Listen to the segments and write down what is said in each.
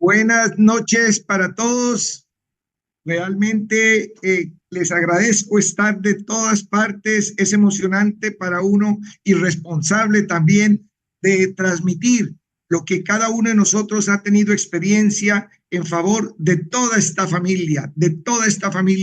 Buenas noches para todos. Realmente les agradezco estar de todas partes. Es emocionante para uno y responsable también de transmitir lo que cada uno de nosotros ha tenido experiencia en favor de toda esta familia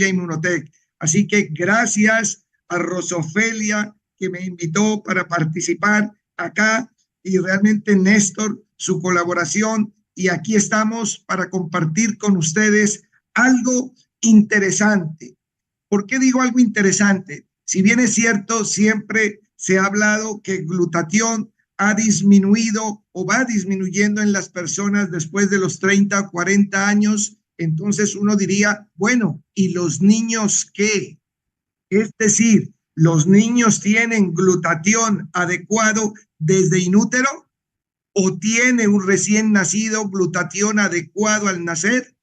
Inmunotech. Así que gracias a Rosofelia que me invitó para participar acá y realmente Néstor, su colaboración. Y aquí estamos para compartir con ustedes algo interesante. ¿Por qué digo algo interesante? Si bien es cierto, siempre se ha hablado que el glutatión ha disminuido o va disminuyendo en las personas después de los 30 o 40 años, entonces uno diría, bueno, ¿y los niños qué? Es decir, ¿los niños tienen glutatión adecuado desde inútero? ¿O tiene un recién nacido glutatión adecuado al nacer?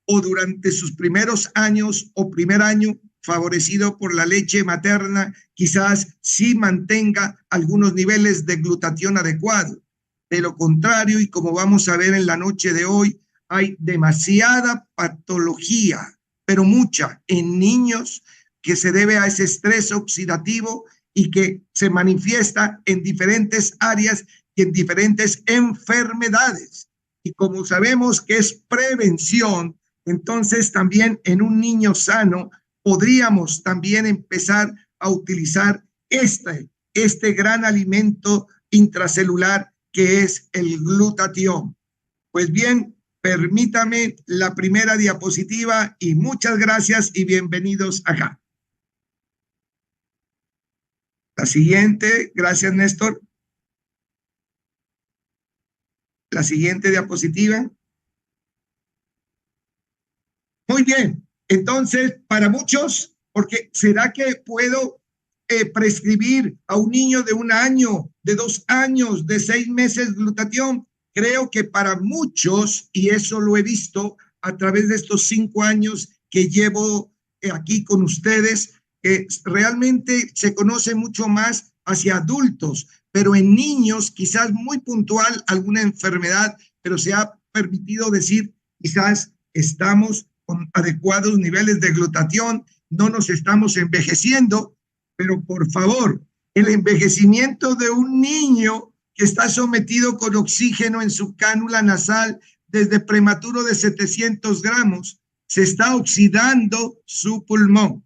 ¿O durante sus primeros años o primer año, favorecido por la leche materna, quizás sí mantenga algunos niveles de glutatión adecuado? De lo contrario, y como vamos a ver en la noche de hoy, hay demasiada patología, pero mucha, en niños que se debe a ese estrés oxidativo y que se manifiesta en diferentes áreas y en diferentes enfermedades. Y como sabemos que es prevención, entonces también en un niño sano podríamos también empezar a utilizar este gran alimento intracelular que es el glutatión. Pues bien, permítame la primera diapositiva y muchas gracias y bienvenidos acá. La siguiente, gracias Néstor. La siguiente diapositiva. Muy bien, entonces para muchos, porque ¿será que puedo prescribir a un niño de 1 año, de 2 años, de 6 meses glutatión? Creo que para muchos, y eso lo he visto a través de estos 5 años que llevo aquí con ustedes, realmente se conoce mucho más hacia adultos, pero en niños quizás muy puntual alguna enfermedad, pero se ha permitido decir quizás estamos con adecuados niveles de glutatión, no nos estamos envejeciendo, pero por favor, el envejecimiento de un niño que está sometido con oxígeno en su cánula nasal desde prematuro de 700 gramos, se está oxidando su pulmón.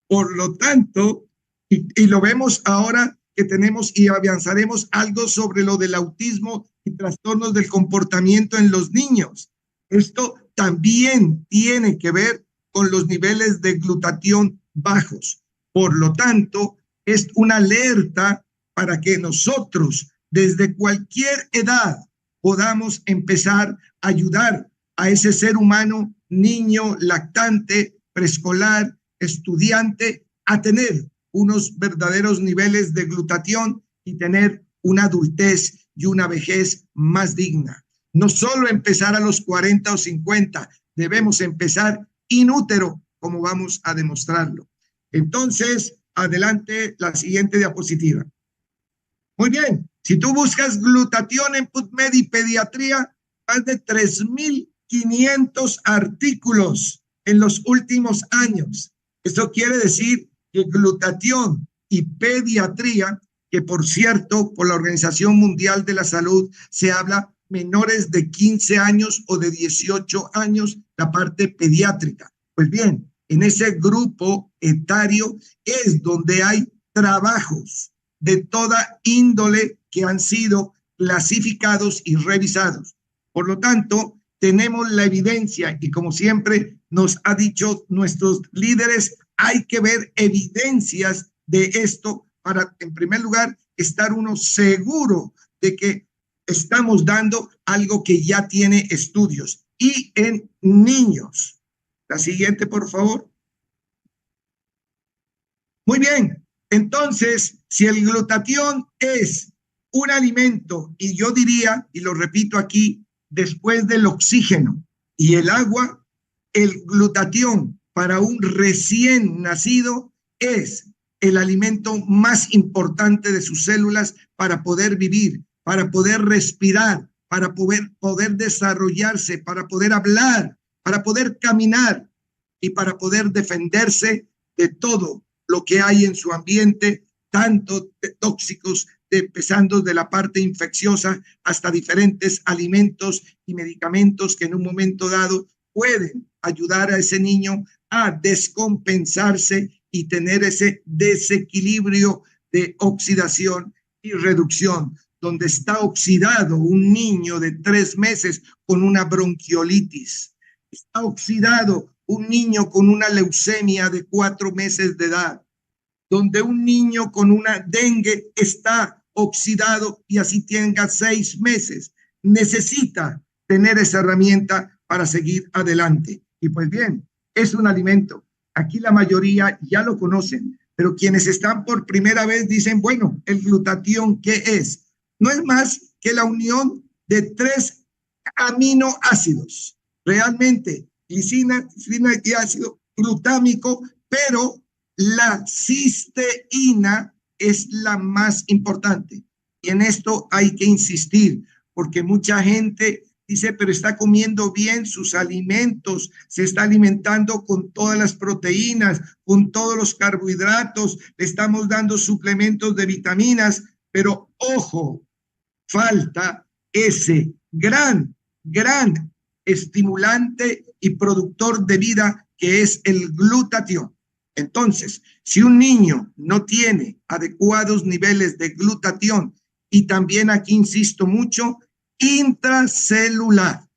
Por lo tanto, y lo vemos ahora que tenemos y avanzaremos algo sobre lo del autismo y trastornos del comportamiento en los niños. Esto también tiene que ver con los niveles de glutatión bajos. Por lo tanto, es una alerta para que nosotros, desde cualquier edad, podamos empezar a ayudar a ese ser humano, niño, lactante, preescolar, estudiante, a tener unos verdaderos niveles de glutatión y tener una adultez y una vejez más digna. No solo empezar a los 40 o 50, debemos empezar inútero, como vamos a demostrarlo. Entonces, adelante la siguiente diapositiva. Muy bien, si tú buscas glutatión en PubMed y pediatría, más de 3.500 artículos en los últimos años. Esto quiere decir que glutatión y pediatría, que por cierto, por la Organización Mundial de la Salud se habla menores de 15 años o de 18 años, la parte pediátrica. Pues bien, en ese grupo etario es donde hay trabajos de toda índole que han sido clasificados y revisados. Por lo tanto, tenemos la evidencia y como siempre nos ha dicho nuestros líderes, hay que ver evidencias de esto para, en primer lugar, estar uno seguro de que estamos dando algo que ya tiene estudios. Y en niños. La siguiente, por favor. Muy bien. Entonces, si el glutatión es un alimento, y yo diría, y lo repito aquí, después del oxígeno y el agua, el glutatión para un recién nacido es el alimento más importante de sus células para poder vivir, para poder respirar, para poder desarrollarse, para poder hablar, para poder caminar y para poder defenderse de todo lo que hay en su ambiente, tanto de tóxicos, empezando de la parte infecciosa hasta diferentes alimentos y medicamentos que en un momento dado pueden ayudar a ese niño a descompensarse y tener ese desequilibrio de oxidación y reducción, donde está oxidado un niño de 3 meses con una bronquiolitis, está oxidado un niño con una leucemia de 4 meses de edad, donde un niño con una dengue está oxidado y así tenga 6 meses. Necesita tener esa herramienta para seguir adelante. Y pues bien, es un alimento. Aquí la mayoría ya lo conocen, pero quienes están por primera vez dicen, bueno, el glutatión, ¿qué es? No es más que la unión de 3 aminoácidos. Realmente, glicina, citrina y ácido glutámico, pero la cisteína es la más importante. Y en esto hay que insistir, porque mucha gente dice, pero está comiendo bien sus alimentos, se está alimentando con todas las proteínas, con todos los carbohidratos, le estamos dando suplementos de vitaminas, pero ojo, falta ese gran estimulante y productor de vida que es el glutatión. Entonces, si un niño no tiene adecuados niveles de glutatión, y también aquí insisto mucho, intracelular.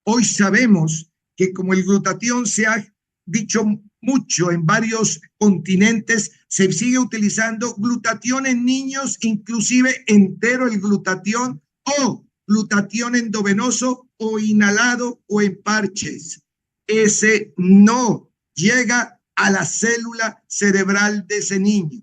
Hoy sabemos que como el glutatión se ha dicho mucho en varios continentes, se sigue utilizando glutatión en niños, inclusive entero el glutatión o glutatión endovenoso o inhalado o en parches. Ese no llega a la célula cerebral de ese niño.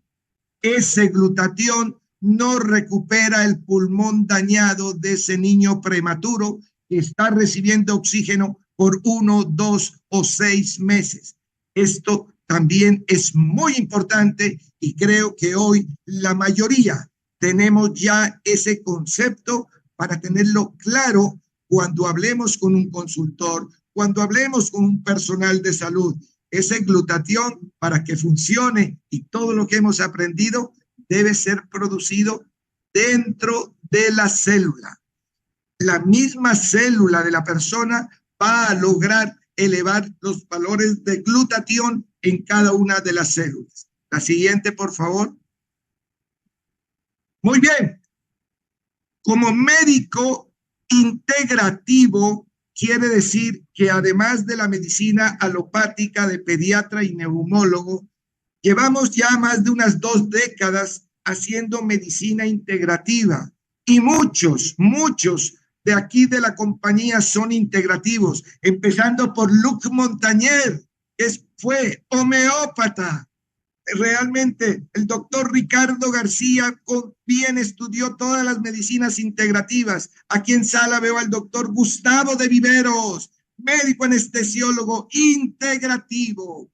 Ese glutatión no recupera el pulmón dañado de ese niño prematuro que está recibiendo oxígeno por 1, 2 o 6 meses. Esto también es muy importante y creo que hoy la mayoría tenemos ya ese concepto para tenerlo claro cuando hablemos con un consultor, cuando hablemos con un personal de salud. Ese glutatión, para que funcione y todo lo que hemos aprendido, debe ser producido dentro de la célula. La misma célula de la persona va a lograr elevar los valores de glutatión en cada una de las células. La siguiente, por favor. Muy bien. Como médico integrativo, quiere decir que además de la medicina alopática de pediatra y neumólogo, llevamos ya más de unas 2 décadas haciendo medicina integrativa y muchos de aquí de la compañía son integrativos, empezando por Luc Montagnier, que fue homeópata. Realmente el doctor Ricardo García bien estudió todas las medicinas integrativas. Aquí en sala veo al doctor Gustavo de Viveros, médico anestesiólogo integrativo.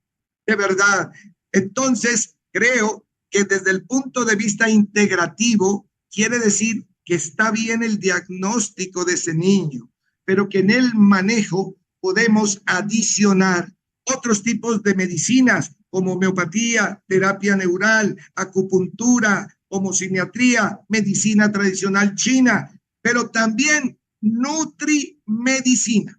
De verdad. Entonces, creo que desde el punto de vista integrativo, quiere decir que está bien el diagnóstico de ese niño, pero que en el manejo podemos adicionar otros tipos de medicinas como homeopatía, terapia neural, acupuntura, homociniatría, medicina tradicional china, pero también nutrimedicina.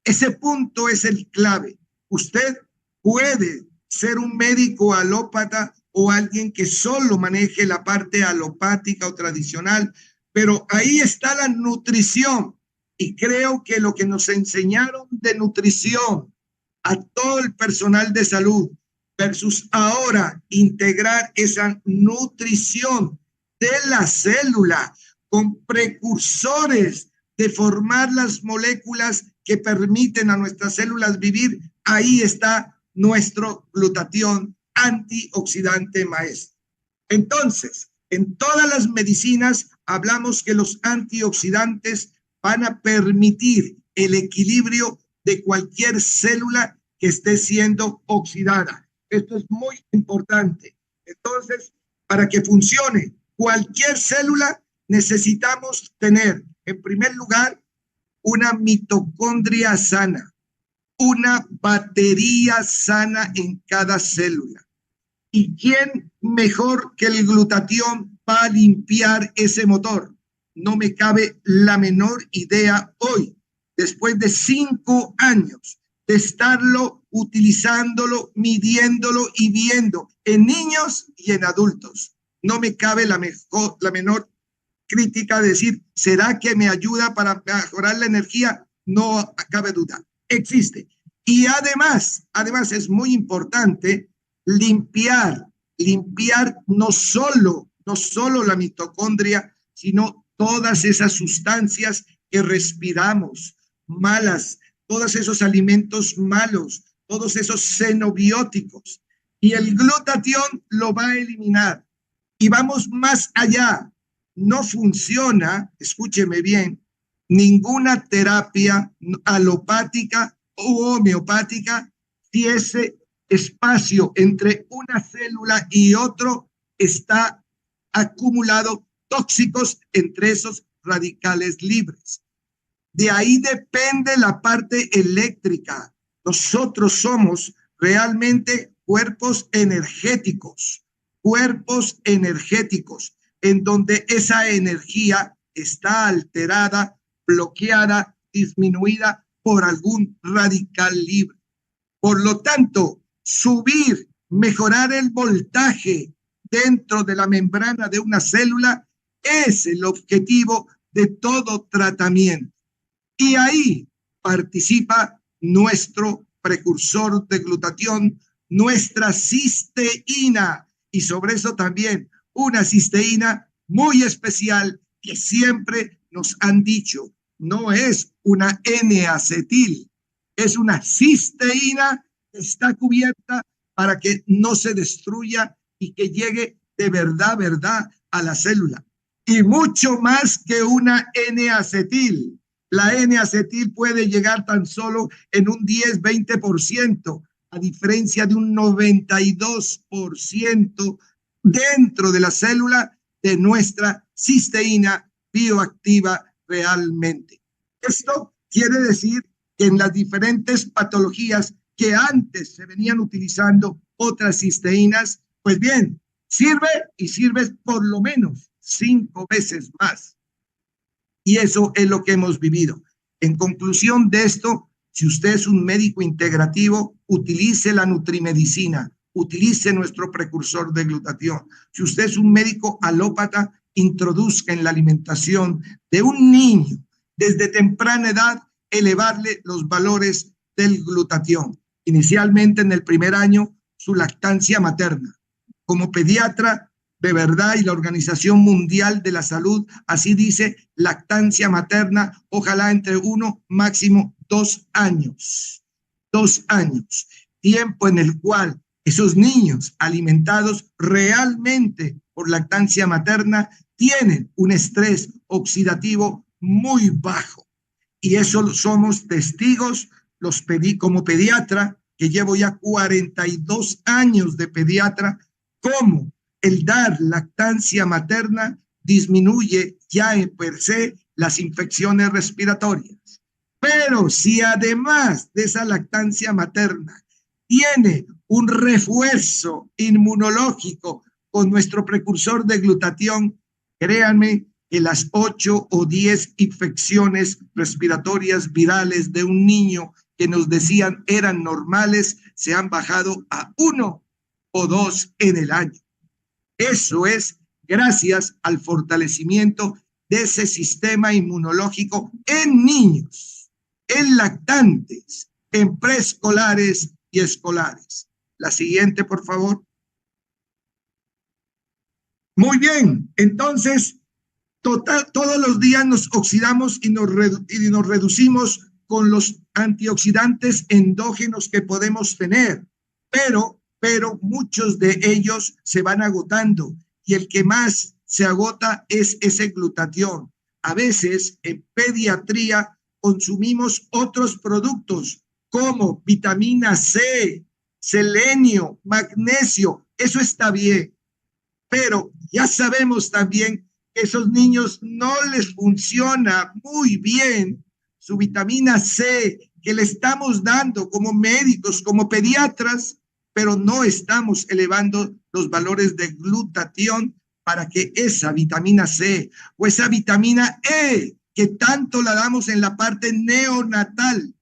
Ese punto es el clave. Usted puede ser un médico alópata o alguien que solo maneje la parte alopática o tradicional, pero ahí está la nutrición. Y creo que lo que nos enseñaron de nutrición a todo el personal de salud versus ahora integrar esa nutrición de la célula con precursores de formar las moléculas que permiten a nuestras células vivir, ahí está nuestro glutatión antioxidante maestro. Entonces, en todas las medicinas hablamos que los antioxidantes van a permitir el equilibrio de cualquier célula que esté siendo oxidada. Esto es muy importante. Entonces, para que funcione cualquier célula, necesitamos tener En primer lugar, una mitocondria sana, una batería sana en cada célula. ¿Y quién mejor que el glutatión va a limpiar ese motor? No me cabe la menor idea hoy, después de 5 años de estarlo utilizándolo, midiéndolo y viendo en niños y en adultos. No me cabe la menor crítica de decir, ¿será que me ayuda para mejorar la energía? No cabe duda, existe. Y además es muy importante limpiar no solo la mitocondria, sino todas esas sustancias que respiramos, malas, todos esos alimentos malos, todos esos xenobióticos. Y el glutatión lo va a eliminar. Y vamos más allá. No funciona, escúcheme bien, ninguna terapia alopática o homeopática si ese espacio entre una célula y otro está acumulado tóxicos entre esos radicales libres. De ahí depende la parte eléctrica. Nosotros somos realmente cuerpos energéticos en donde esa energía está alterada, bloqueada, disminuida por algún radical libre. Por lo tanto, mejorar el voltaje dentro de la membrana de una célula es el objetivo de todo tratamiento. Y ahí participa nuestro precursor de glutatión, nuestra cisteína, y sobre eso también una cisteína muy especial que siempre nos han dicho, no es una N-acetil, es una cisteína que está cubierta para que no se destruya y que llegue de verdad a la célula. Y mucho más que una N-acetil. La N-acetil puede llegar tan solo en un 10-20%, a diferencia de un 92% dentro de la célula de nuestra cisteína bioactiva realmente. Esto quiere decir que en las diferentes patologías que antes se venían utilizando otras cisteínas, pues bien, sirve y sirve por lo menos 5 veces más. Y eso es lo que hemos vivido. En conclusión de esto, si usted es un médico integrativo, utilice la nutrimedicina, utilice nuestro precursor de glutatión. Si usted es un médico alópata, introduzca en la alimentación de un niño desde temprana edad, elevarle los valores del glutatión. Inicialmente en el primer año, su lactancia materna. Como pediatra, de verdad, y la Organización Mundial de la Salud, así dice, lactancia materna, ojalá entre 1, máximo 2 años. 2 años. Tiempo en el cual esos niños alimentados realmente por lactancia materna tienen un estrés oxidativo muy bajo. Y eso somos testigos como pediatra, que llevo ya 42 años de pediatra, cómo el dar lactancia materna disminuye ya en per se las infecciones respiratorias. Pero si además de esa lactancia materna tiene un refuerzo inmunológico con nuestro precursor de glutatión, créanme que las 8 o 10 infecciones respiratorias virales de un niño que nos decían eran normales, se han bajado a 1 o 2 en el año. Eso es gracias al fortalecimiento de ese sistema inmunológico en niños, en lactantes, en preescolares y escolares. La siguiente, por favor. Muy bien, entonces, todos los días nos oxidamos y nos reducimos con los antioxidantes endógenos que podemos tener, pero muchos de ellos se van agotando y el que más se agota es ese glutatión. A veces en pediatría consumimos otros productos como vitamina C, selenio, magnesio, eso está bien, pero ya sabemos también esos niños no les funciona muy bien su vitamina C que le estamos dando como médicos, como pediatras, pero no estamos elevando los valores de glutatión para que esa vitamina C o esa vitamina E que tanto la damos en la parte neonatal,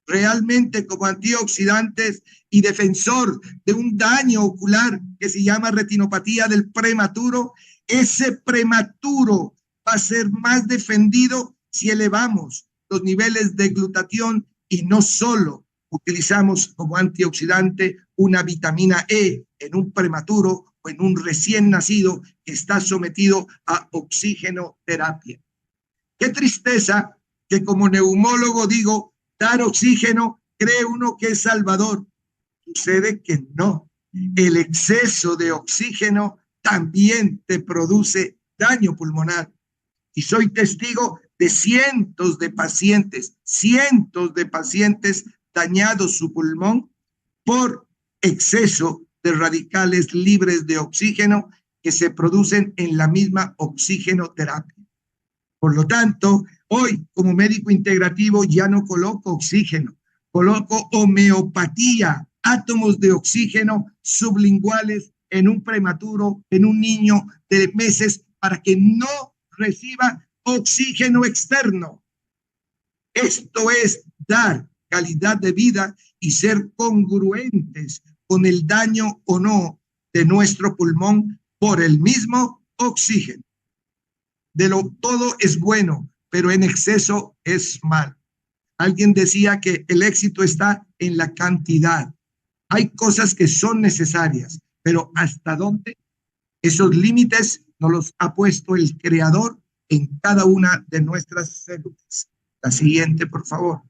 realmente como antioxidantes y defensor de un daño ocular que se llama retinopatía del prematuro, ese prematuro va a ser más defendido si elevamos los niveles de glutatión y no solo utilizamos como antioxidante una vitamina E en un prematuro o en un recién nacido que está sometido a oxigenoterapia. Qué tristeza que como neumólogo digo, dar oxígeno cree uno que es salvador. Sucede que no. El exceso de oxígeno también te produce daño pulmonar. Y soy testigo de cientos de pacientes dañados su pulmón por exceso de radicales libres de oxígeno que se producen en la misma oxigenoterapia. Por lo tanto, hoy como médico integrativo ya no coloco oxígeno, coloco homeopatía, átomos de oxígeno sublinguales en un prematuro, en un niño de meses, para que no reciba oxígeno externo. Esto es dar calidad de vida y ser congruentes con el daño o no de nuestro pulmón por el mismo oxígeno. De lo todo es bueno, pero en exceso es mal. Alguien decía que el éxito está en la cantidad. Hay cosas que son necesarias, pero ¿hasta dónde? Esos límites nos los ha puesto el Creador en cada una de nuestras células. La siguiente, por favor.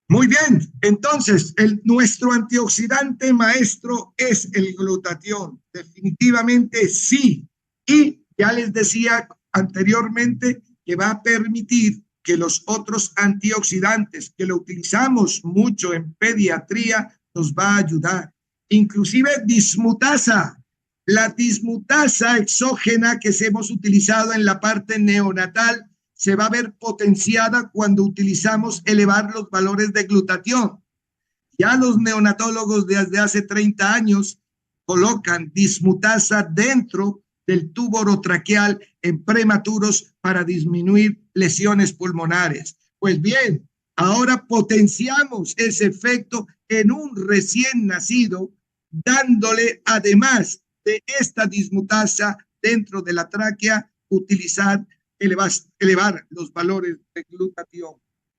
Muy bien, entonces nuestro antioxidante maestro es el glutatión. Definitivamente sí. Y ya les decía anteriormente que va a permitir que los otros antioxidantes que lo utilizamos mucho en pediatría nos va a ayudar. Inclusive dismutasa, la dismutasa exógena que hemos utilizado en la parte neonatal se va a ver potenciada cuando utilizamos elevar los valores de glutatión. Ya los neonatólogos desde hace 30 años colocan dismutasa dentro del tubo orotraqueal en prematuros para disminuir lesiones pulmonares. Pues bien, ahora potenciamos ese efecto en un recién nacido, dándole además de esta dismutasa dentro de la tráquea, elevar los valores de glutatión.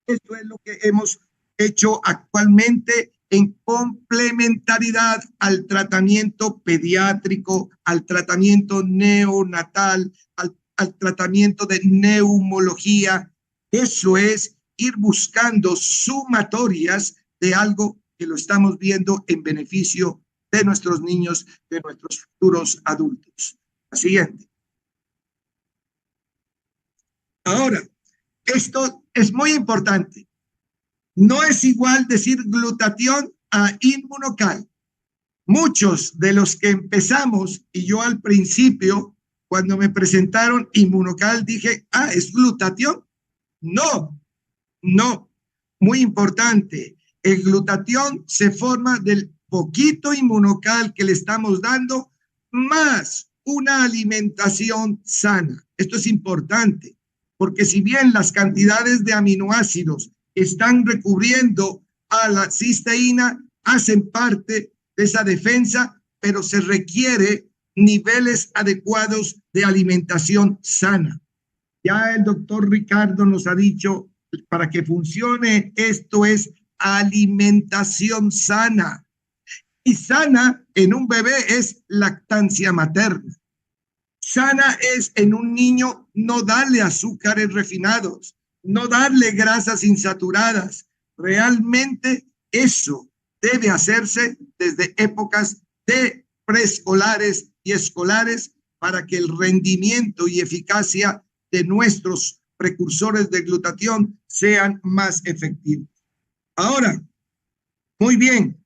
Esto es lo que hemos hecho actualmente en complementariedad al tratamiento pediátrico, al tratamiento neonatal, al tratamiento de neumología. Eso es ir buscando sumatorias de algo que lo estamos viendo en beneficio de nuestros niños, de nuestros futuros adultos. La siguiente. Ahora, esto es muy importante. No es igual decir glutatión a inmunocal. Muchos de los que empezamos, y yo al principio, cuando me presentaron inmunocal, dije, ¿es glutatión? No, no. Muy importante. El glutatión se forma del poquito inmunocal que le estamos dando, más una alimentación sana. Esto es importante, porque si bien las cantidades de aminoácidos están recubriendo a la cisteína, hacen parte de esa defensa, pero se requiere niveles adecuados de alimentación sana. Ya el doctor Ricardo nos ha dicho, para que funcione esto es alimentación sana. Y sana en un bebé es lactancia materna. Sana es en un niño no darle azúcares refinados, no darle grasas insaturadas. Realmente eso debe hacerse desde épocas de preescolares y escolares para que el rendimiento y eficacia de nuestros precursores de glutatión sean más efectivos. Ahora, muy bien,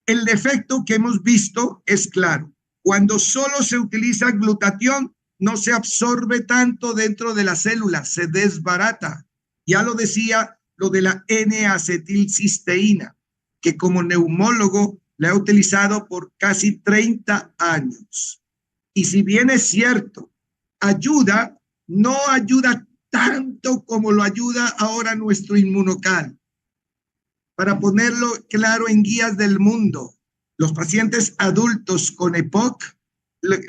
el efecto que hemos visto es claro. Cuando solo se utiliza glutatión, no se absorbe tanto dentro de la célula, se desbarata. Ya lo decía lo de la N-acetilcisteína, que como neumólogo la he utilizado por casi 30 años. Y si bien es cierto, ayuda, no ayuda tanto como lo ayuda ahora nuestro Inmunocal. Para ponerlo claro en guías del mundo, los pacientes adultos con EPOC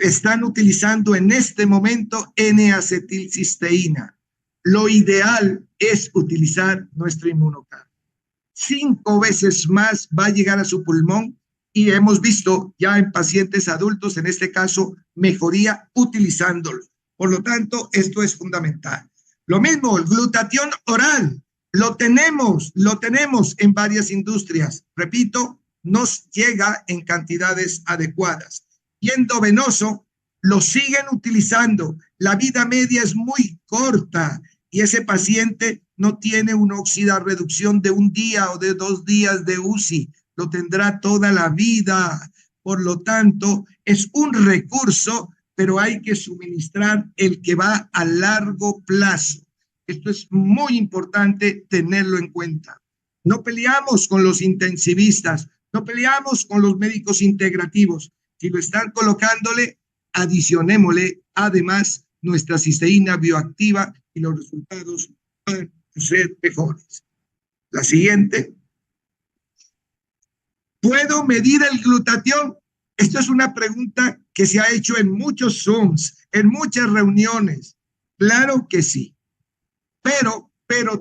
están utilizando en este momento N-acetilcisteína. Lo ideal es utilizar nuestro Inmunocal. 5 veces más va a llegar a su pulmón y hemos visto ya en pacientes adultos, en este caso, mejoría utilizándolo. Por lo tanto, esto es fundamental. Lo mismo, el glutatión oral, lo tenemos en varias industrias. Repito, nos llega en cantidades adecuadas. Y endovenoso, lo siguen utilizando. La vida media es muy corta y ese paciente no tiene una oxidarreducción de 1 día o de 2 días de UCI, lo tendrá toda la vida. Por lo tanto, es un recurso, pero hay que suministrar el que va a largo plazo. Esto es muy importante tenerlo en cuenta. No peleamos con los intensivistas, no peleamos con los médicos integrativos. Si lo están colocándole, adicionémosle además nuestra cisteína bioactiva y los resultados van a ser mejores. La siguiente. ¿Puedo medir el glutatión? Esto es una pregunta que se ha hecho en muchos Zooms, en muchas reuniones. Claro que sí, pero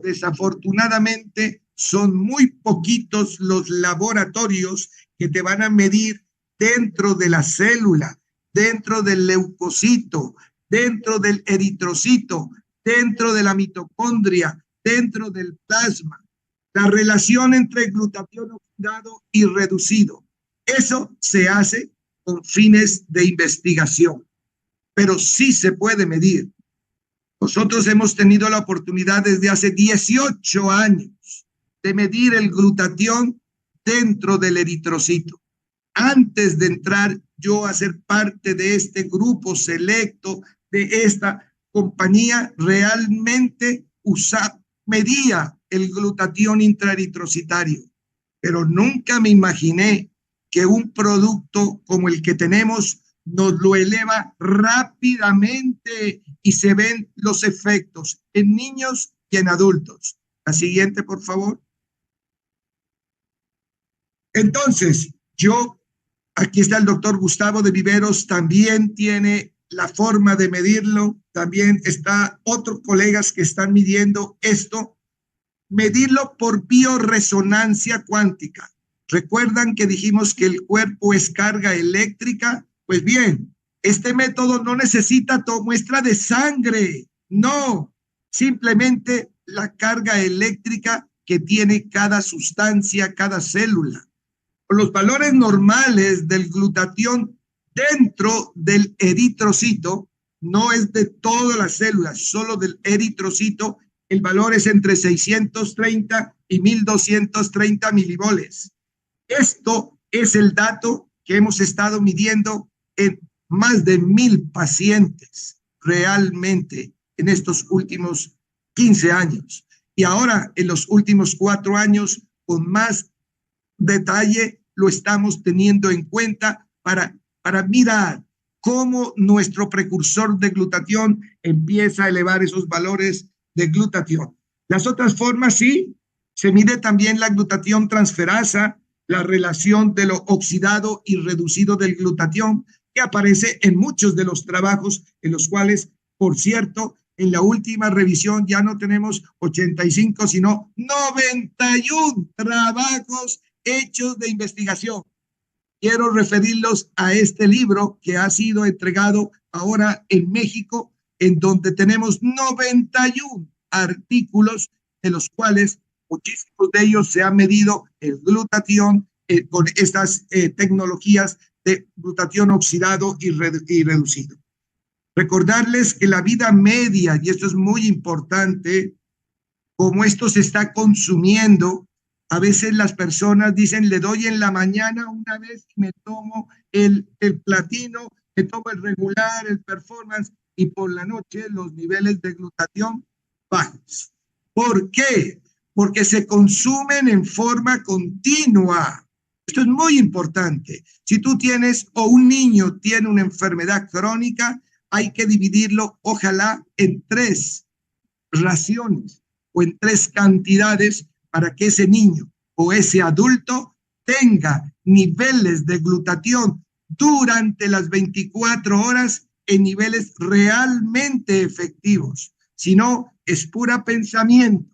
desafortunadamente son muy poquitos los laboratorios que te van a medir dentro de la célula, dentro del leucocito, dentro del eritrocito, dentro de la mitocondria, dentro del plasma. La relación entre glutatión oxidado y reducido. Eso se hace con fines de investigación, pero sí se puede medir. Nosotros hemos tenido la oportunidad desde hace 18 años de medir el glutatión dentro del eritrocito. Antes de entrar yo a ser parte de este grupo selecto, de esta compañía, realmente medía el glutatión intraeritrocitario, pero nunca me imaginé que un producto como el que tenemos nos lo eleva rápidamente y se ven los efectos en niños y en adultos. La siguiente, por favor. Entonces, aquí está el doctor Gustavo de Viveros, también tiene la forma de medirlo, también está otros colegas que están midiendo esto. Medirlo por bioresonancia cuántica. ¿Recuerdan que dijimos que el cuerpo es carga eléctrica? Pues bien, este método no necesita muestra de sangre, no, simplemente la carga eléctrica que tiene cada sustancia, cada célula. Los valores normales del glutatión dentro del eritrocito, no es de todas las células, solo del eritrocito, el valor es entre 630 y 1230 milivoles. Esto es el dato que hemos estado midiendo en más de 1000 pacientes realmente en estos últimos 15 años. Y ahora en los últimos 4 años, con más detalle, lo estamos teniendo en cuenta para mirar cómo nuestro precursor de glutatión empieza a elevar esos valores de glutatión. Las otras formas, sí, se mide también la glutatión transferasa, la relación de lo oxidado y reducido del glutatión, que aparece en muchos de los trabajos en los cuales, por cierto, en la última revisión ya no tenemos 85, sino 91 trabajos hechos de investigación. Quiero referirlos a este libro que ha sido entregado ahora en México, en donde tenemos 91 artículos, de los cuales muchísimos de ellos se ha medido el glutatión con estas tecnologías de glutatión oxidado y reducido. Recordarles que la vida media, y esto es muy importante, como esto se está consumiendo, A veces las personas dicen, le doy en la mañana una vez y me tomo el platino, me tomo el regular, el performance, y por la noche los niveles de glutatión bajos. ¿Por qué? Porque se consumen en forma continua. Esto es muy importante. Si tú tienes o un niño tiene una enfermedad crónica, hay que dividirlo, ojalá, en 3 raciones o en 3 cantidades para que ese niño o ese adulto tenga niveles de glutatión durante las 24 horas en niveles realmente efectivos. Si no, es pura pensamiento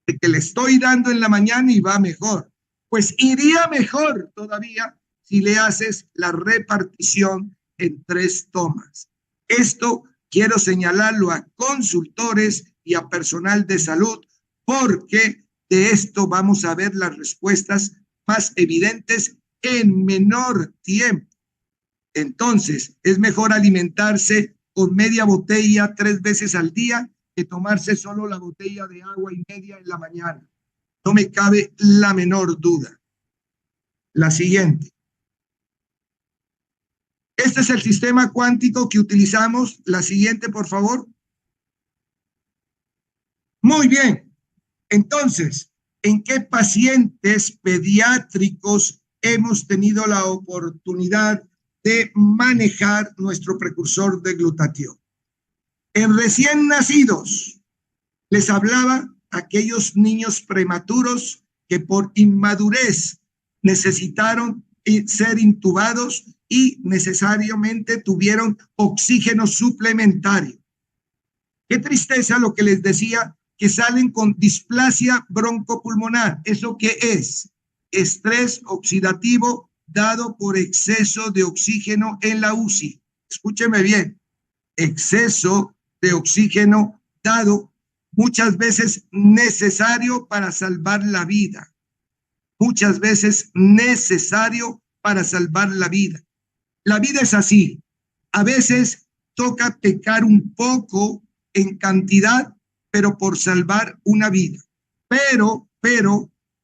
de que le estoy dando en la mañana y va mejor. Pues iría mejor todavía si le haces la repartición en 3 tomas. Esto quiero señalarlo a consultores y a personal de salud, porque de esto vamos a ver las respuestas más evidentes en menor tiempo. Entonces, es mejor alimentarse con media botella 3 veces al día que tomarse solo la botella de agua y media en la mañana. No me cabe la menor duda. La siguiente. Este es el sistema cuántico que utilizamos. La siguiente, por favor. Muy bien. Entonces, ¿en qué pacientes pediátricos hemos tenido la oportunidad de manejar nuestro precursor de glutatión? En recién nacidos, les hablaba aquellos niños prematuros que por inmadurez necesitaron ser intubados y necesariamente tuvieron oxígeno suplementario. Qué tristeza lo que les decía, que salen con displasia broncopulmonar. ¿Eso qué es? Estrés oxidativo dado por exceso de oxígeno en la UCI. Escúcheme bien, exceso de oxígeno dado muchas veces necesario para salvar la vida. Muchas veces necesario para salvar la vida. La vida es así. A veces toca pecar un poco en cantidad, pero por salvar una vida. Pero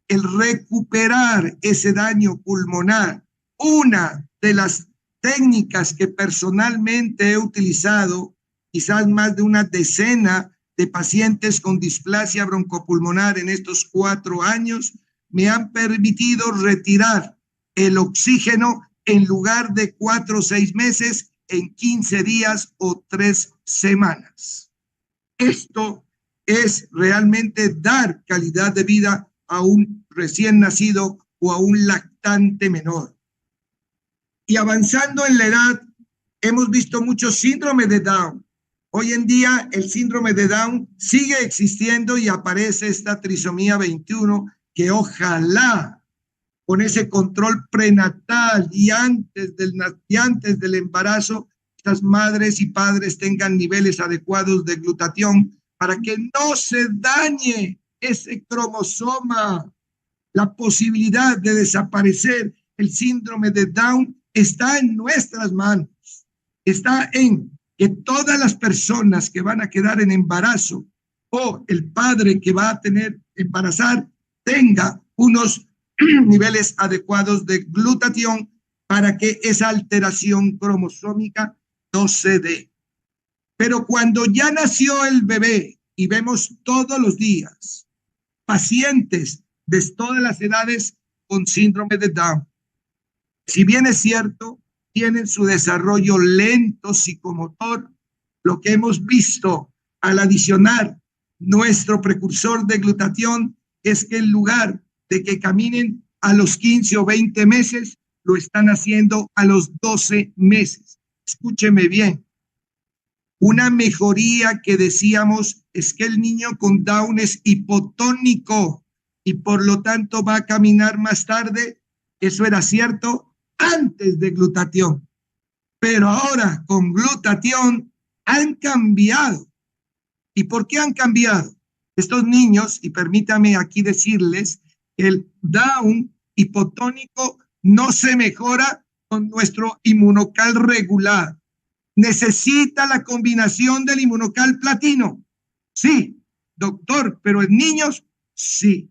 el recuperar ese daño pulmonar, una de las técnicas que personalmente he utilizado, quizás más de una decena de pacientes con displasia broncopulmonar en estos 4 años, me han permitido retirar el oxígeno en lugar de 4 o 6 meses en 15 días o 3 semanas. Esto es realmente dar calidad de vida a un recién nacido o a un lactante menor. Y avanzando en la edad, hemos visto muchos síndromes de Down. Hoy en día el síndrome de Down sigue existiendo y aparece esta trisomía 21 que ojalá con ese control prenatal y antes del embarazo, estas madres y padres tengan niveles adecuados de glutatión para que no se dañe ese cromosoma. La posibilidad de desaparecer el síndrome de Down está en nuestras manos. Está en que todas las personas que van a quedar en embarazo o el padre que va a tener embarazar tenga unos niveles adecuados de glutatión para que esa alteración cromosómica no se dé. Pero cuando ya nació el bebé y vemos todos los días pacientes de todas las edades con síndrome de Down, si bien es cierto, tienen su desarrollo lento psicomotor, lo que hemos visto al adicionar nuestro precursor de glutatión es que en lugar de que caminen a los 15 o 20 meses, lo están haciendo a los 12 meses. Escúcheme bien. Una mejoría que decíamos es que el niño con Down es hipotónico y por lo tanto va a caminar más tarde. Eso era cierto antes de glutatión. Pero ahora con glutatión han cambiado. ¿Y por qué han cambiado? Estos niños, y permítame aquí decirles, el Down hipotónico no se mejora con nuestro inmunocal regular. Necesita la combinación del inmunocal platino. Sí, doctor, pero en niños, sí.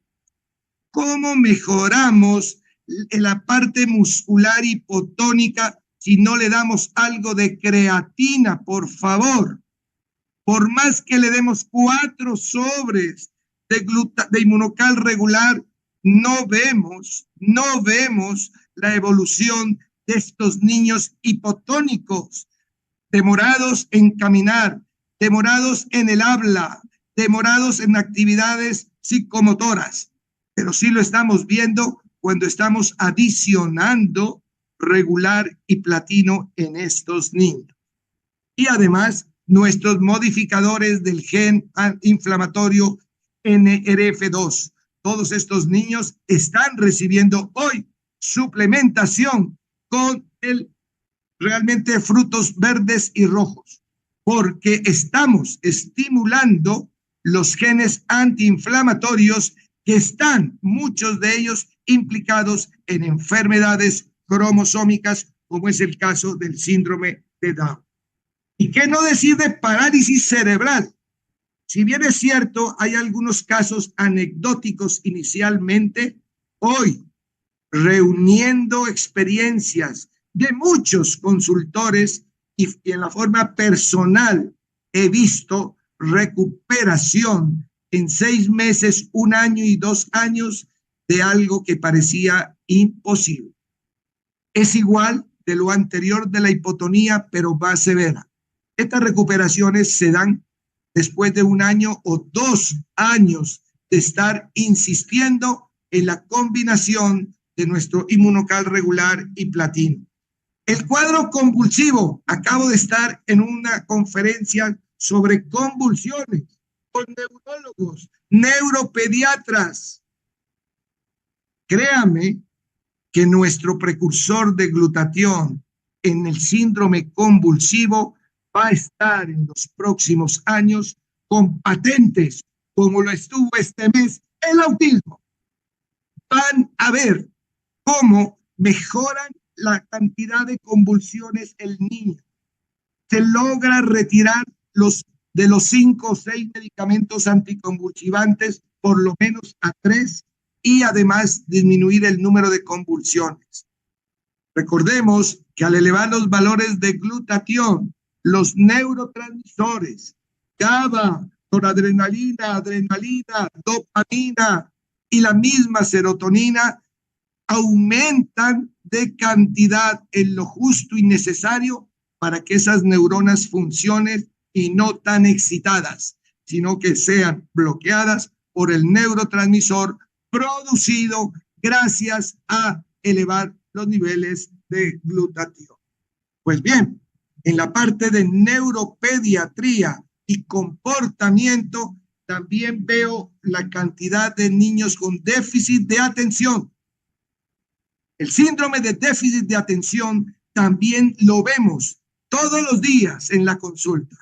¿Cómo mejoramos en la parte muscular hipotónica si no le damos algo de creatina, por favor? Por más que le demos 4 sobres de inmunocal regular, no vemos la evolución de estos niños hipotónicos, demorados en caminar, demorados en el habla, demorados en actividades psicomotoras. Pero sí lo estamos viendo cuando estamos adicionando regular y platino en estos niños. Y además, nuestros modificadores del gen inflamatorio NRF2. Todos estos niños están recibiendo hoy suplementación con realmente frutos verdes y rojos, porque estamos estimulando los genes antiinflamatorios que están, muchos de ellos, implicados en enfermedades cromosómicas, como es el caso del síndrome de Down. ¿Y qué no decir de parálisis cerebral? Si bien es cierto, hay algunos casos anecdóticos inicialmente, hoy, reuniendo experiencias de muchos consultores y en la forma personal, he visto recuperación en 6 meses, 1 año y 2 años de algo que parecía imposible. Es igual de lo anterior de la hipotonía, pero más severa. Estas recuperaciones se dan después de 1 año o 2 años de estar insistiendo en la combinación de nuestro inmunocal regular y platino. El cuadro convulsivo, acabo de estar en una conferencia sobre convulsiones con neurólogos, neuropediatras. Créame que nuestro precursor de glutatión en el síndrome convulsivo va a estar en los próximos años con patentes, como lo estuvo este mes el autismo. Van a ver cómo mejoran la cantidad de convulsiones el niño. Se logra retirar de los 5 o 6 medicamentos anticonvulsivantes, por lo menos a 3, y además disminuir el número de convulsiones. Recordemos que al elevar los valores de glutatión, los neurotransmisores, GABA, noradrenalina, adrenalina, dopamina y la misma serotonina aumentan de cantidad en lo justo y necesario para que esas neuronas funcionen y no tan excitadas, sino que sean bloqueadas por el neurotransmisor producido gracias a elevar los niveles de glutatión. Pues bien, en la parte de neuropediatría y comportamiento, también veo la cantidad de niños con déficit de atención. El síndrome de déficit de atención también lo vemos todos los días en la consulta.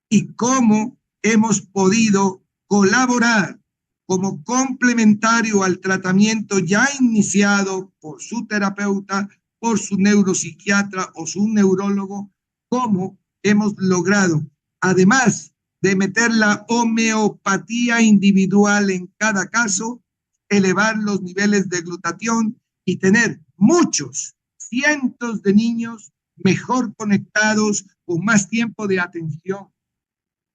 Y cómo hemos podido colaborar como complementario al tratamiento ya iniciado por su terapeuta, por su neuropsiquiatra o su neurólogo, cómo hemos logrado, además de meter la homeopatía individual en cada caso, elevar los niveles de glutatión y tener muchos, cientos de niños mejor conectados, con más tiempo de atención.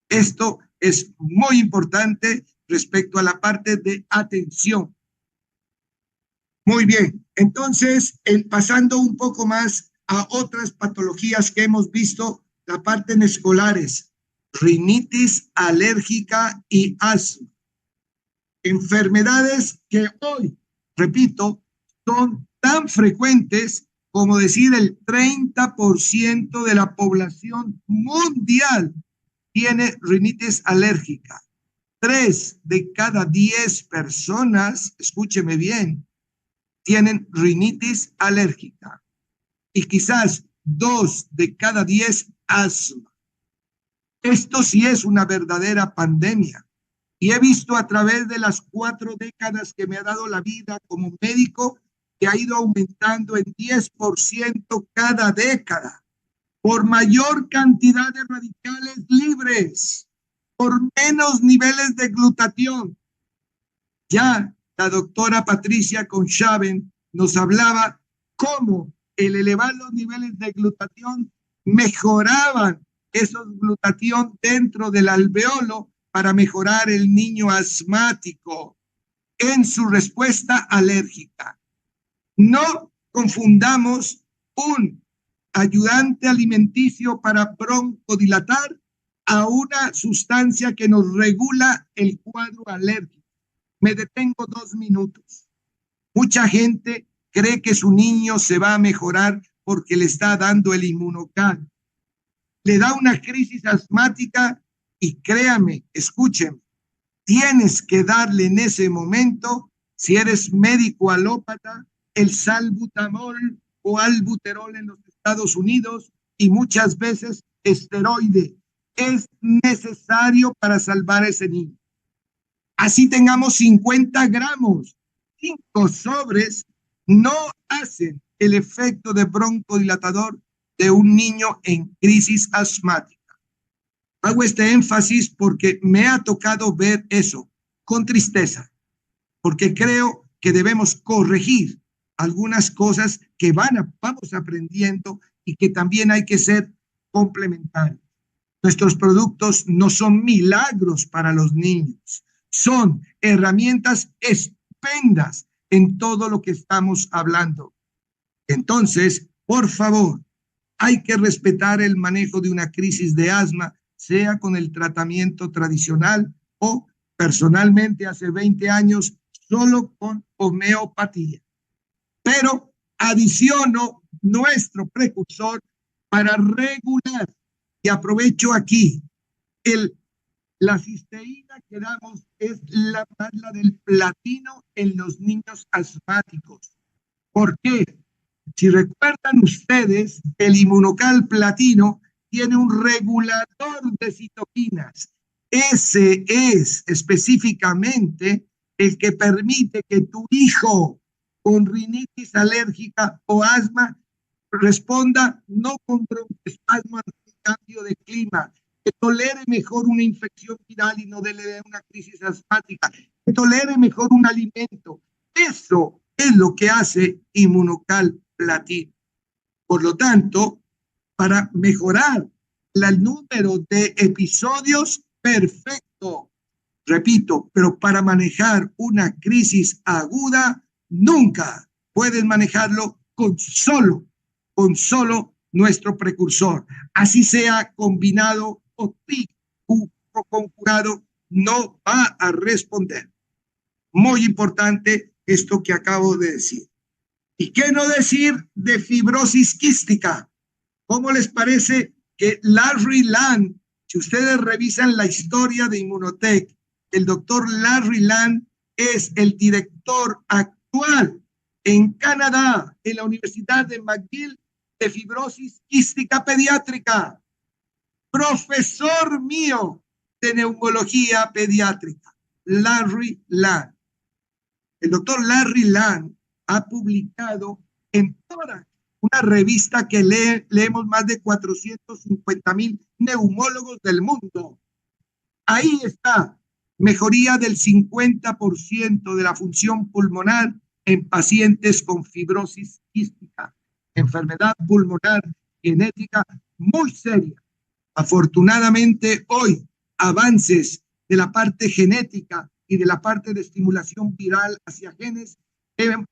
Esto es muy importante respecto a la parte de atención. Muy bien, entonces, pasando un poco más a otras patologías que hemos visto, la parte en escolares, rinitis alérgica y asma. Enfermedades que hoy, repito, son tan frecuentes como decir el 30% de la población mundial tiene rinitis alérgica. 3 de cada 10 personas, escúcheme bien, tienen rinitis alérgica y quizás 2 de cada 10 asma. Esto sí es una verdadera pandemia. Y he visto a través de las 4 décadas que me ha dado la vida como médico que ha ido aumentando en 10% cada década por mayor cantidad de radicales libres, por menos niveles de glutatión. Ya la doctora Patricia Conchaven nos hablaba cómo el elevar los niveles de glutatión mejoraban esos glutatión dentro del alveolo para mejorar el niño asmático en su respuesta alérgica. No confundamos un ayudante alimenticio para broncodilatar a una sustancia que nos regula el cuadro alérgico. Me detengo 2 minutos. Mucha gente cree que su niño se va a mejorar porque le está dando el Inmunocal. Le da una crisis asmática y créame, escúcheme, tienes que darle en ese momento, si eres médico alópata, el salbutamol o albuterol en los Estados Unidos y muchas veces esteroide. Es necesario para salvar a ese niño. Así tengamos 50 gramos, 5 sobres, no hacen el efecto de broncodilatador de un niño en crisis asmática. Hago este énfasis porque me ha tocado ver eso con tristeza, porque creo que debemos corregir algunas cosas que vamos aprendiendo y que también hay que ser complementarios. Nuestros productos no son milagros para los niños, son herramientas estupendas en todo lo que estamos hablando. Entonces, por favor, hay que respetar el manejo de una crisis de asma, sea con el tratamiento tradicional o personalmente hace 20 años solo con homeopatía. Pero adiciono nuestro precursor para regular, y aprovecho aquí, la cisteína que damos es la del platino en los niños asmáticos. ¿Por qué? Si recuerdan ustedes, el Inmunocal platino tiene un regulador de citoquinas. Ese es específicamente el que permite que tu hijo con rinitis alérgica o asma responda no con broncoespasmo ante un cambio de clima, que tolere mejor una infección viral y no le dé una crisis asmática, que tolere mejor un alimento. Eso es lo que hace Inmunocal platino. Por lo tanto, para mejorar el número de episodios, perfecto. Repito, pero para manejar una crisis aguda, nunca puedes manejarlo con solo nuestro precursor. Así sea combinado o conjurado, no va a responder. Muy importante esto que acabo de decir. ¿Y qué no decir de fibrosis quística? ¿Cómo les parece que Larry Land, si ustedes revisan la historia de Immunotech, el doctor Larry Land es el director actual en Canadá, en la Universidad de McGill, de fibrosis quística pediátrica, profesor mío de neumología pediátrica, Larry Land. El doctor Larry Land ha publicado en toda una revista que leemos más de 450,000 neumólogos del mundo. Ahí está, mejoría del 50% de la función pulmonar en pacientes con fibrosis quística, enfermedad pulmonar genética muy seria. Afortunadamente hoy, avances de la parte genética y de la parte de estimulación viral hacia genes,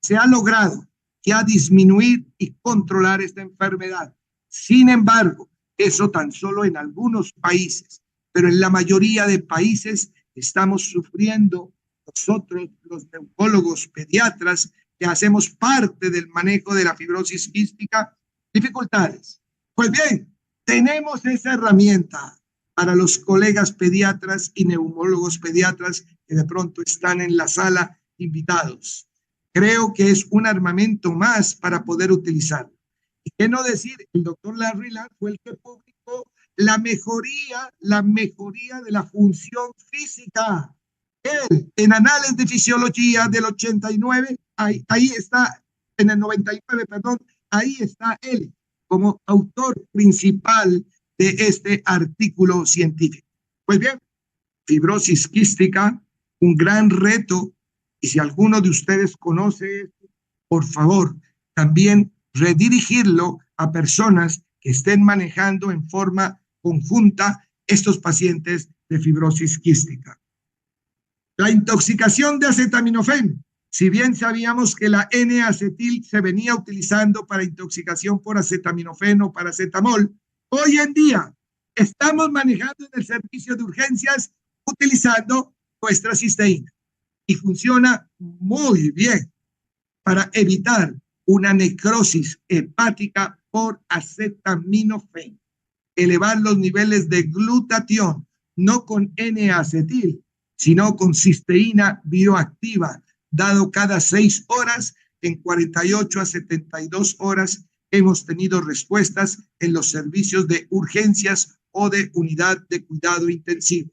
se ha logrado ya disminuir y controlar esta enfermedad. Sin embargo, eso tan solo en algunos países, pero en la mayoría de países estamos sufriendo nosotros, los neumólogos pediatras, que hacemos parte del manejo de la fibrosis quística, dificultades. Pues bien, tenemos esa herramienta para los colegas pediatras y neumólogos pediatras que de pronto están en la sala invitados. Creo que es un armamento más para poder utilizarlo. Y qué no decir, el doctor Larry Land fue el que publicó la mejoría de la función física. Él, en Anales de Fisiología del 89, ahí está, en el 99, perdón, ahí está él como autor principal de este artículo científico. Pues bien, fibrosis quística, un gran reto Y si alguno de ustedes conoce esto, por favor, también redirigirlo a personas que estén manejando en forma conjunta estos pacientes de fibrosis quística. La intoxicación de acetaminofén. Si bien sabíamos que la N-acetil se venía utilizando para intoxicación por acetaminofén o paracetamol, hoy en día estamos manejando en el servicio de urgencias utilizando nuestra cisteína y funciona muy bien para evitar una necrosis hepática por acetaminofén. Elevar los niveles de glutatión, no con N-acetil, sino con cisteína bioactiva, dado cada 6 horas, en 48 a 72 horas hemos tenido respuestas en los servicios de urgencias o de unidad de cuidado intensivo.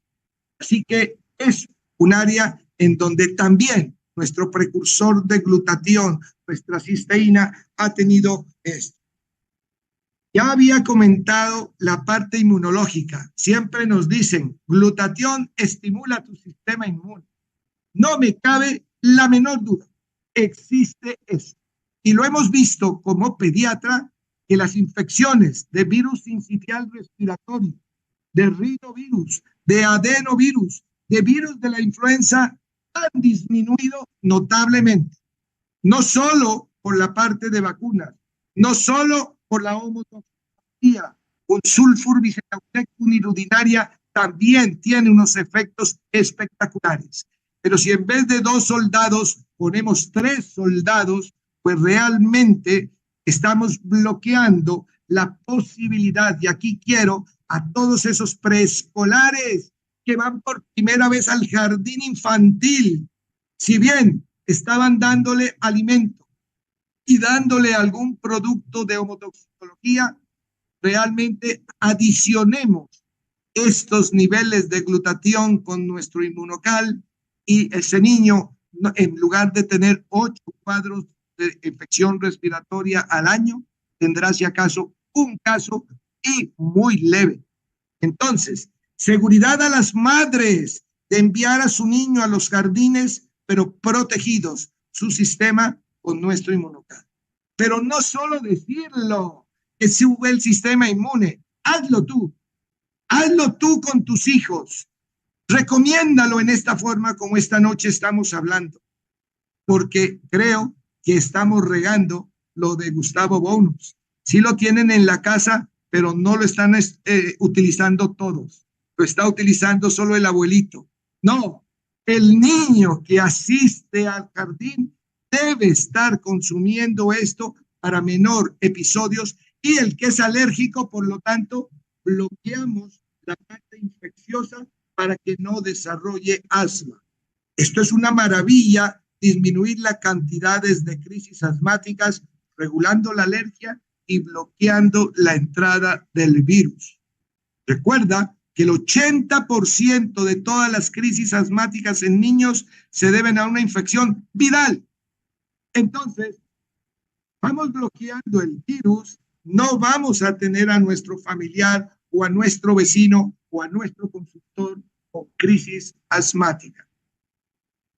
Así que es un área en donde también nuestro precursor de glutatión, nuestra cisteína, ha tenido esto. Ya había comentado la parte inmunológica. Siempre nos dicen, glutatión estimula tu sistema inmune. No me cabe la menor duda. Existe eso. Y lo hemos visto como pediatra, que las infecciones de virus sincitial respiratorio, de rinovirus, de adenovirus, de virus de la influenza han disminuido notablemente. No solo por la parte de vacunas, no solo por la homotoxicidad, un sulfurbiseaurectunirudinaria también tiene unos efectos espectaculares. Pero si en vez de 2 soldados ponemos 3 soldados, pues realmente estamos bloqueando la posibilidad, y aquí quiero a todos esos preescolares que van por primera vez al jardín infantil, si bien estaban dándole alimento y dándole algún producto de homotoxicología, realmente adicionemos estos niveles de glutatión con nuestro inmunocal y ese niño, en lugar de tener 8 cuadros de infección respiratoria al año, tendrá si acaso un caso y muy leve. Entonces, seguridad a las madres de enviar a su niño a los jardines, pero protegidos su sistema con nuestro inmunocal. Pero no solo decirlo, que sube el sistema inmune, hazlo tú con tus hijos, recomiéndalo en esta forma como esta noche estamos hablando, porque creo que estamos regando lo de Gustavo Bonus. Sí lo tienen en la casa, pero no lo están utilizando todos. Lo está utilizando solo el abuelito. No, el niño que asiste al jardín debe estar consumiendo esto para menor episodios y el que es alérgico, por lo tanto, bloqueamos la parte infecciosa para que no desarrolle asma. Esto es una maravilla, disminuir las cantidades de crisis asmáticas, regulando la alergia y bloqueando la entrada del virus. Recuerda que el 80% de todas las crisis asmáticas en niños se deben a una infección viral. Entonces, vamos bloqueando el virus, no vamos a tener a nuestro familiar o a nuestro vecino o a nuestro consultor con crisis asmática.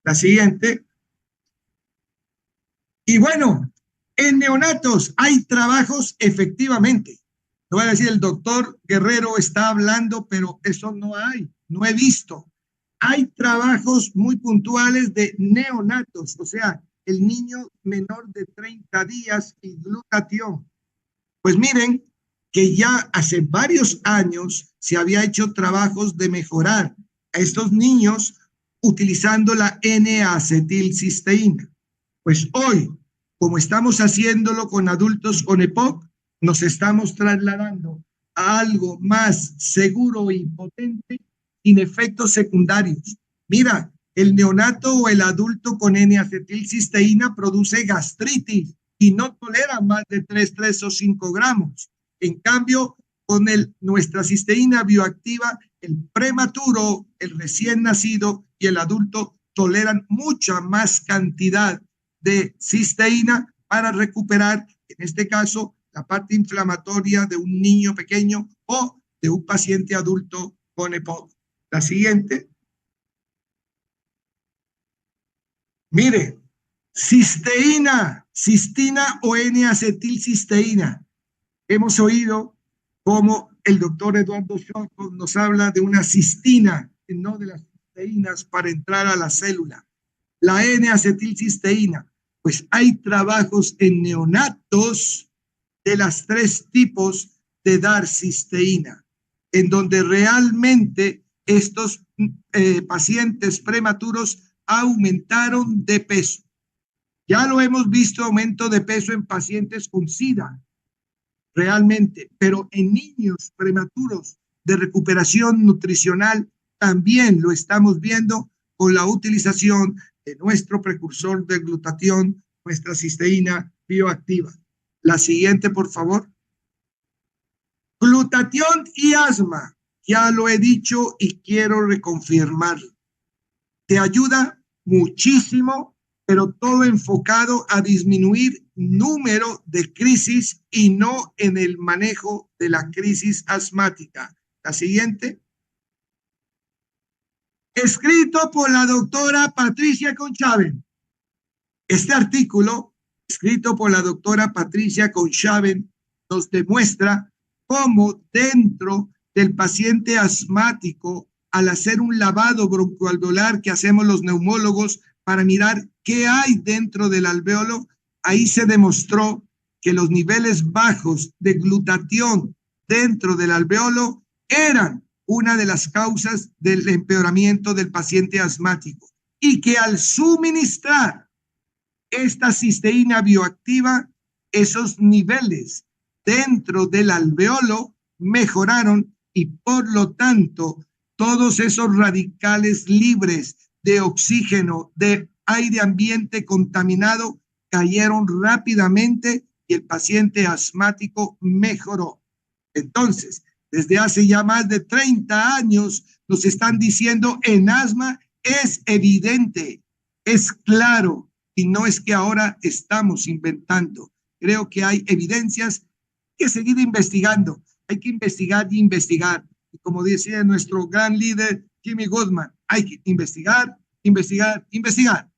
La siguiente. Y bueno, en neonatos hay trabajos efectivamente. No voy a decir el doctor Guerrero está hablando, pero eso no hay, no he visto. Hay trabajos muy puntuales de neonatos, o sea, el niño menor de 30 días y glutatión. Pues miren que ya hace varios años se había hecho trabajos de mejorar a estos niños utilizando la N-acetilcisteína. Pues hoy, como estamos haciéndolo con adultos con EPOC, nos estamos trasladando a algo más seguro y potente sin efectos secundarios. Mira, el neonato o el adulto con N-acetilcisteína produce gastritis y no tolera más de 3 o 5 gramos. En cambio, con nuestra cisteína bioactiva, el prematuro, el recién nacido y el adulto toleran mucha más cantidad de cisteína para recuperar, en este caso, la parte inflamatoria de un niño pequeño o de un paciente adulto con EPOC. La siguiente. Mire, cisteína, cistina o N-acetilcisteína. Hemos oído cómo el doctor Eduardo Shotton nos habla de una cistina, no de las cisteínas para entrar a la célula. La N-acetilcisteína, pues hay trabajos en neonatos de las 3 tipos de dar cisteína, en donde realmente estos pacientes prematuros aumentaron de peso. Ya lo hemos visto, aumento de peso en pacientes con SIDA, realmente, pero en niños prematuros de recuperación nutricional también lo estamos viendo con la utilización de nuestro precursor de glutatión, nuestra cisteína bioactiva. La siguiente, por favor. Glutatión y asma, ya lo he dicho y quiero reconfirmarlo. Te ayuda muchísimo, pero todo enfocado a disminuir número de crisis y no en el manejo de la crisis asmática. La siguiente. Escrito por la doctora Patricia Conchaven. Este artículo, escrito por la doctora Patricia Conchaven, nos demuestra cómo dentro del paciente asmático, al hacer un lavado broncoalveolar que hacemos los neumólogos para mirar qué hay dentro del alveolo, ahí se demostró que los niveles bajos de glutatión dentro del alveolo eran una de las causas del empeoramiento del paciente asmático y que al suministrar esta cisteína bioactiva, esos niveles dentro del alveolo mejoraron y por lo tanto todos esos radicales libres de oxígeno, de aire ambiente contaminado, cayeron rápidamente y el paciente asmático mejoró. Entonces, desde hace ya más de 30 años nos están diciendo en asma es evidente, es claro, y no es que ahora estamos inventando. Creo que hay evidencias que seguir investigando. Hay que investigar y investigar. Y como decía nuestro gran líder, Jimmy Goodman, hay que investigar, investigar, investigar.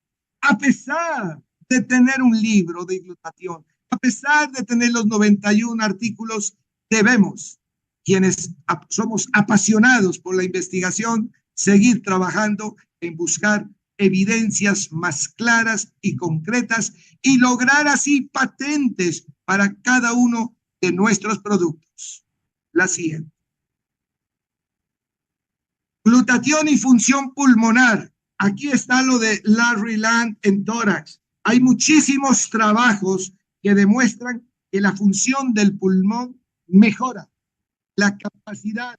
A pesar de tener un libro de glutatión, a pesar de tener los 91 artículos, debemos, quienes somos apasionados por la investigación, seguir trabajando en buscar evidencias más claras y concretas y lograr así patentes para cada uno de nuestros productos. La siguiente. Glutatión y función pulmonar. Aquí está lo de Larry Land en tórax. Hay muchísimos trabajos que demuestran que la función del pulmón mejora. La capacidad